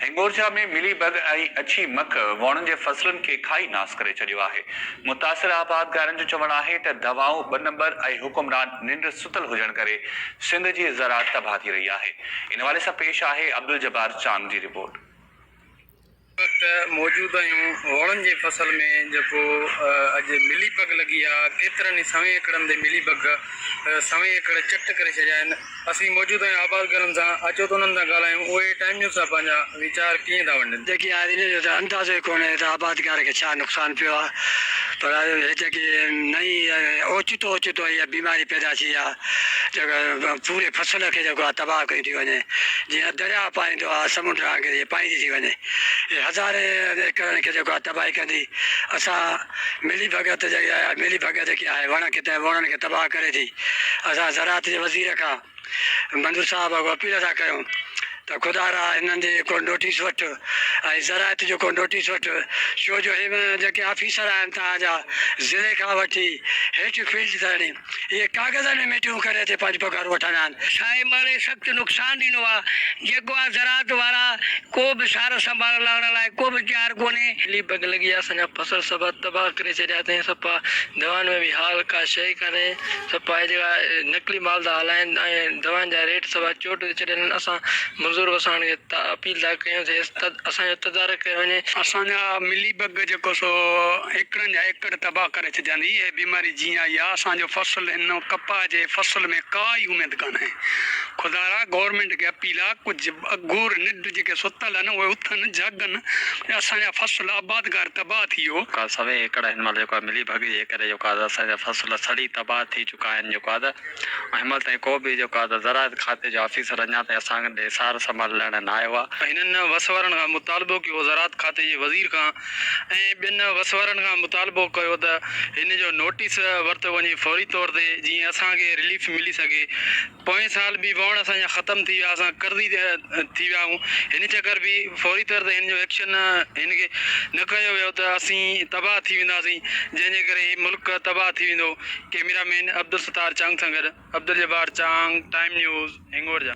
हिंगोरजा में मिली बग ऐं अछी मख वणनि जे फसलनि खे खाई नास करे छॾियो आहे। मुतासिर आबादगारनि जो चवणु आहे त दवाऊं 2 नंबर ऐं हुकुमरान निंड सुतल हुजण करे सिंध जी ज़राअत तबाह थी रही आहे। इन हवाले सां पेश आहे अब्दुल जब्बार चांद जी रिपोर्ट। वक्त मौजूद आहियूं वणनि जे फसल में जेको अॼु मिली बग लगी आहे। केतिरनि सवे एकड़नि ते मिली बग सवे एकड़ चट करे छॾिया आहिनि। असीं मौजूद आहियूं आबादगारनि सां, अचो त उन्हनि सां ॻाल्हायूं उहे टाइम सां पंहिंजा वीचार कीअं था वञनि। जेकी आहे इन जो त अंदाज़ो ई कोन्हे त आबादगार खे छा नुक़सानु पियो आहे, पर जेकी नई ओचितो इहा बीमारी पैदा थी आहे जेका पूरे फसल खे जेको आहे तबाह कई थी वञे। जीअं दरिया पाईंदो आहे समुंड खे पाईंदी थी वञे, इहे हज़ारे एकड़नि खे जेको आहे तबाही कंदी। असां मिली भगत जेकी आहे जेकी आहे वणनि खे तबाह करे थी। असां ज़राअत जे वज़ीर खां मंजूर साहब खां अपील था कयूं त खुदारा हिननि जे को नोटिस वठि ऐं ज़राअत जो को नोटिस वठि, छो जो जेके ऑफिसर आहिनि तव्हांजा ज़िले खां वठी हेठि फील्ड ताईं इहे कागज़नि में मीटिंगूं करे ते पंहिंजी पघारूं वठंदा आहिनि। साए माले सख़्तु नुक़सानु ॾिनो आहे। जेको आहे ज़राअत वारा को बि सार संभाल लाइण लाइ को बि तयारु कोन्हे। मिली बग लगी आहे, असांजा फसल सभु तबाह करे छॾिया अथई। सफ़ा दवाउनि में बि हाल का शइ कान्हे। सफ़ा जेका नकली माल था हलाइनि ऐं दवाउनि जा रेट सभु चोट ते छॾियल आहिनि। असां मज़दूर वसाइण खे अपील था कयूं त असांजो तदारक कयो वञे। असांजा मिली बग जेको सो एकड़नि जा एकड़ तबाह करे छॾंदी। इहा बीमारी जीअं आई आहे असांजो फसल हिन कपाह जे फसल में काई उमेदु कान्हे। खुदारा गवर्नमेंट खे अपील आहे कुझु अघूर निड जेके सुतल आहिनि उहे उथनि जागनि। असांजा फसल आबादगार तबाह थी वियो। सवे एकड़ हिन महिल जेको आहे मिली बग जे करे जेको आहे असांजा फसल सड़ी तबाह थी चुका आहिनि। जेको आहे हिन महिल ताईं को बि जेको आहे ज़राअत खाते जो ऑफिसर अञा ताईं असांखे सार संभाल लाइण न आयो आहे। हिननि वसवारनि खां मुतालबो कयो ज़राअत खाते जे वज़ीर खां ऐं ॿियनि वसवारनि खां मुतालबो कयो त हिन जो नोटिस वरितो वञे फौरी तौर ते, जीअं असांखे रिलीफ मिली सघे। पोएं साल बि वण असांजा ख़तमु थी विया, असां कर्ज़ी थी विया आहियूं। हिन चकर बि फौरी तौर ते हिन जो एक्शन हिनखे न कयो वियो त असीं तबाह थी वेंदासीं, जंहिंजे करे हीउ मुल्क तबाह थी वेंदो। कैमरामैन अब्दुल सत्तार चांग सां गॾु अब्दुल जब्बार चांग, टाइम न्यूज़, हिंगोरजा।